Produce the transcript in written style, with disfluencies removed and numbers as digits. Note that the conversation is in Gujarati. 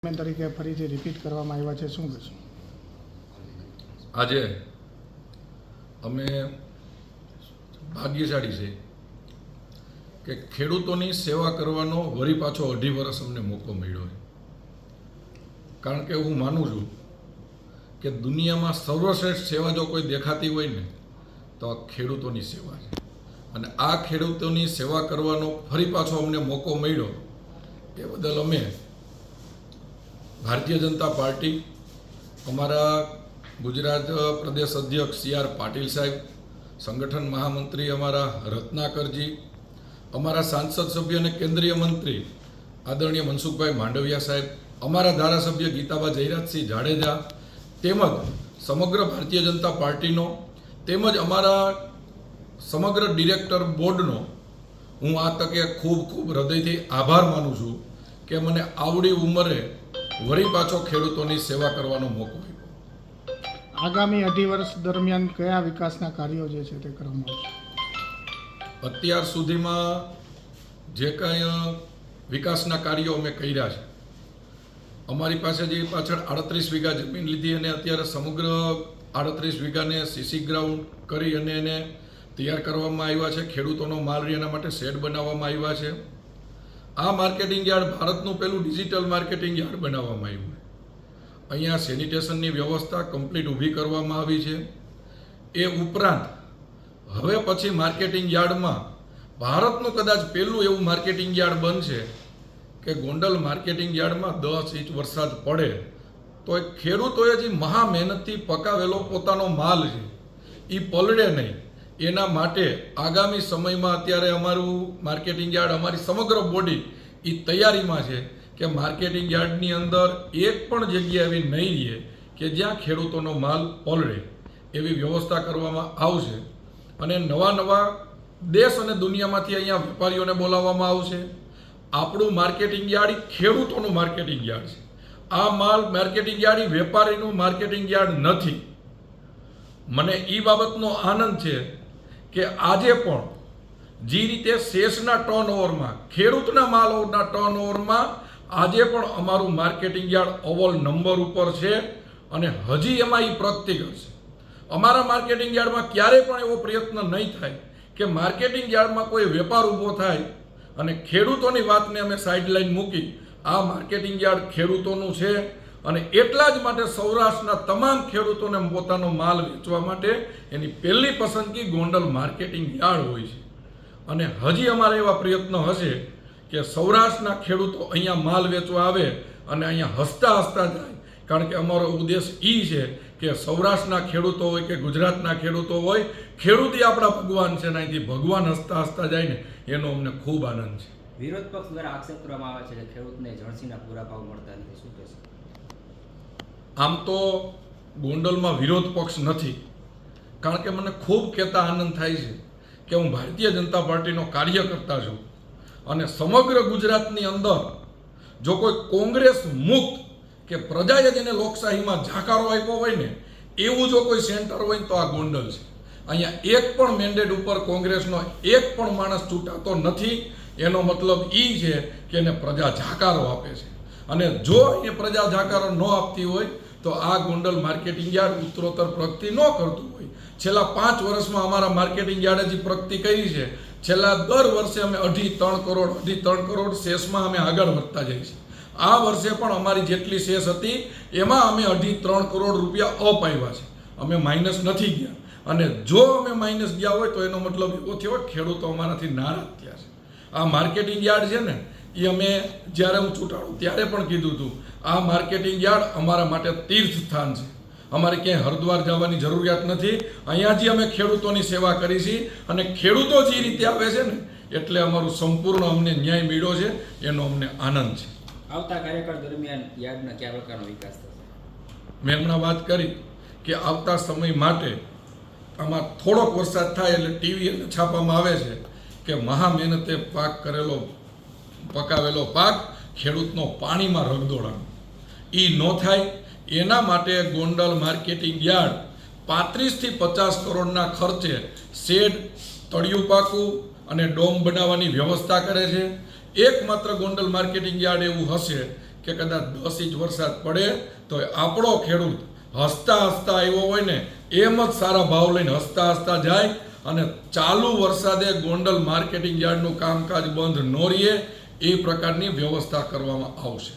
તરીકે ફરીથી રિપીટ કરવામાં આવ્યા છે, શું કહેશું? આજે અમે ભાગ્યશાળી છે કે ખેડૂતોની સેવા કરવાનો વળી પાછો 2.5 વર્ષ અમને મોકો મળ્યો છે. કારણ કે હું માનું છું કે દુનિયામાં સર્વશ્રેષ્ઠ સેવા જો કોઈ દેખાતી હોય ને તો આ ખેડૂતોની સેવા છે. અને આ ખેડૂતોની સેવા કરવાનો ફરી પાછો અમને મોકો મળ્યો એ બદલ અમે ભારતીય જનતા પાર્ટી, અમારા ગુજરાત પ્રદેશ અધ્યક્ષ CR પાટીલ સાહેબ, સંગઠન મહામંત્રી અમારા રત્નાકરજી, અમારા સાંસદ સભ્ય અને કેન્દ્રીય મંત્રી આદરણીય મનસુખભાઈ માંડવિયા સાહેબ, અમારા ધારાસભ્ય ગીતાબા જયરાજસિંહ જાડેજા, તેમજ સમગ્ર ભારતીય જનતા પાર્ટીનો તેમજ અમારા સમગ્ર ડિરેક્ટર બોર્ડનો હું આ તકે ખૂબ હૃદયથી આભાર માનું છું કે મને આવડી ઉંમરે વળી પાછો ખેડૂતોની સેવા કરવાનો મોકો આપ્યો. આગામી 2.5 વર્ષ દરમિયાન કયા વિકાસના કાર્યો જે છે તે કરવામાં આવશે? અત્યાર સુધીમાં જે કાંઈ વિકાસના કાર્યો અમે કર્યા છે, અમારી પાસે જે પાછળ 38 વીઘા જમીન લીધી અને અત્યારે સમગ્ર 38 વીઘાને સીસી ગ્રાઉન્ડ કરી અને એને તૈયાર કરવામાં આવ્યા છે. ખેડૂતોનો માલ રહે એના માટે શેડ બનાવવામાં આવ્યા છે. આ માર્કેટિંગ યાર્ડ ભારતનું પહેલું ડિજિટલ માર્કેટિંગ યાર્ડ બનાવવામાં આવ્યું. અહીંયા સેનિટેશનની વ્યવસ્થા કમ્પ્લીટ ઊભી કરવામાં આવી છે. એ ઉપરાંત હવે પછી માર્કેટિંગ યાર્ડમાં ભારતનું કદાચ પહેલું એવું માર્કેટિંગ યાર્ડ બનશે કે ગોંડલ માર્કેટિંગ યાર્ડમાં 10 ઇંચ વરસાદ પડે તો એ ખેડૂતોએ જે મહા મહેનતથી પકાવેલો પોતાનો માલ છે એ પલળે નહીં. એના માટે આગામી સમયમાં અત્યારે અમારું માર્કેટિંગ યાર્ડ, અમારી સમગ્ર બોડી એ તૈયારીમાં છે કે માર્કેટિંગ યાર્ડની અંદર એક પણ જગ્યા એવી નહીં રહે કે જ્યાં ખેડૂતોનો માલ પલળે. એવી વ્યવસ્થા કરવામાં આવશે. અને નવા દેશ અને દુનિયામાંથી અહીંયા વેપારીઓને બોલાવવામાં આવશે. આપણું માર્કેટિંગ યાર્ડ ખેડૂતોનું માર્કેટિંગ યાર્ડ છે. આ માલ માર્કેટિંગ યાર્ડ વેપારીનું માર્કેટિંગ યાર્ડ નથી. મને એ બાબતનો આનંદ છે કે આજે પણ જે રીતે શેષના ટર્નઓવરમાં, ખેડૂતના માલોના ટર્નઓવરમાં આજે પણ અમારું માર્કેટિંગ યાર્ડ અવ્વલ નંબર ઉપર છે અને હજી એમાં એ પ્રગતિ કરશે. અમારા માર્કેટિંગ યાર્ડમાં ક્યારેય પણ એવો પ્રયત્ન નહીં થાય કે માર્કેટિંગ યાર્ડમાં કોઈ વેપાર ઊભો થાય અને ખેડૂતોની વાતને અમે સાઇડલાઇન મૂકી. આ માર્કેટિંગ યાર્ડ ખેડૂતોનું છે અને એટલા જ માટે સૌરાષ્ટ્રના તમામ ખેડૂતોને પોતાનો માલ વેચવા માટે એની પહેલી પસંદગી ગોંડલ માર્કેટિંગ યાર્ડ હોય છે. અને હજી અમારા એવા પ્રયત્નો હશે કે સૌરાષ્ટ્રના ખેડૂતો અહીંયા માલ વેચવા આવે અને અહીંયા હસતા જાય. કારણ કે અમારો ઉદ્દેશ એ છે કે સૌરાષ્ટ્રના ખેડૂતો હોય કે ગુજરાતના ખેડૂતો હોય, ખેડૂત એ આપણા ભગવાન છે. અહીંથી ભગવાન હસતા જાય ને એનો અમને ખૂબ આનંદ છે. વિરોધ પક્ષ દ્વારા આક્ષેપ કરવામાં આવે છે કે ખેડૂતને જણસીના પૂરા ભાવ મળતા નથી, શું કહેશો? આમ તો ગોંડલમાં વિરોધ પક્ષ નથી. કારણ કે મને ખૂબ કહેતા આનંદ થાય છે કે હું ભારતીય જનતા પાર્ટીનો કાર્યકર્તા છું અને સમગ્ર ગુજરાતની અંદર જો કોઈ કોંગ્રેસ મુક્ત કે પ્રજાએ જેને લોકશાહીમાં જાકારો આપ્યો હોય ને એવું જો કોઈ સેન્ટર હોય તો આ ગોંડલ છે. અહીંયા એક પણ મેન્ડેટ ઉપર કોંગ્રેસનો એક પણ માણસ ચૂંટાતો નથી. એનો મતલબ એ છે કે એને પ્રજા જાકારો આપે છે. અને જો એ પ્રજા જાકારો ન આપતી હોય તો આ ગોંડલ માર્કેટિંગ યાર્ડ ઉત્તરોત્તર પ્રગતિ ન કરતું હોય. છેલ્લા 5 વર્ષમાં અમારા માર્કેટિંગ યાર્ડે જે પ્રગતિ કરી છે, છેલ્લા દર વર્ષે અમે 2.5-3 કરોડ શેષમાં અમે આગળ વધતા જઈએ છીએ. આ વર્ષે પણ અમારી જેટલી શેષ હતી એમાં અમે 2.5-3 કરોડ રૂપિયા અપ આવ્યા છે. અમે માઇનસ નથી ગયા. અને જો અમે માઇનસ ગયા હોય તો એનો મતલબ એવો થયો ખેડૂતો અમારાથી નારાજ થયા છે. આ માર્કેટિંગ યાર્ડ છે ને એ અમે જ્યારે હું ચૂંટાડું ત્યારે પણ કીધું હતું, આ માર્કેટિંગ યાર્ડ અમારા માટે તીર્થ સ્થાન છે. અમારે ક્યાંય હરિદ્વાર જવાની જરૂરિયાત નથી. અહીંયાથી અમે ખેડૂતોની સેવા કરી છે અને ખેડૂતો જે રીતે આવે છે ને એટલે અમારું સંપૂર્ણ અમને ન્યાય મળ્યો છે. એનો અમને આનંદ છે. આવતા કાર્યકાળ દરમિયાન યાર્ડના કયા પ્રકારનો વિકાસ થશે? મેં હમણાં વાત કરી કે આવતા સમય માટે આમાં થોડોક વરસાદ થાય એટલે ટીવી અને છાપામાં આવે છે કે મહા મહેનતે પકાવેલો પાક ખેડૂતનો પાણીમાં રગદોડાનો. એ ન થાય એના માટે ગોંડલ માર્કેટિંગ યાર્ડ 35 થી 50 કરોડના ખર્ચે શેડ, તળિયું પાકું અને ડોમ બનાવવાની વ્યવસ્થા કરે છે. એકમાત્ર ગોંડલ માર્કેટિંગ યાર્ડ એવું હશે કે કદાચ 10 ઇંચ વરસાદ પડે તો આપણો ખેડૂત હસતા હસતા આવ્યો હોય ને એમ જ સારા ભાવ લઈને હસતા હસતા જાય અને ચાલુ વરસાદે ગોંડલ માર્કેટિંગ યાર્ડનું કામકાજ બંધ ન રહે એ પ્રકારની વ્યવસ્થા કરવામાં આવશે.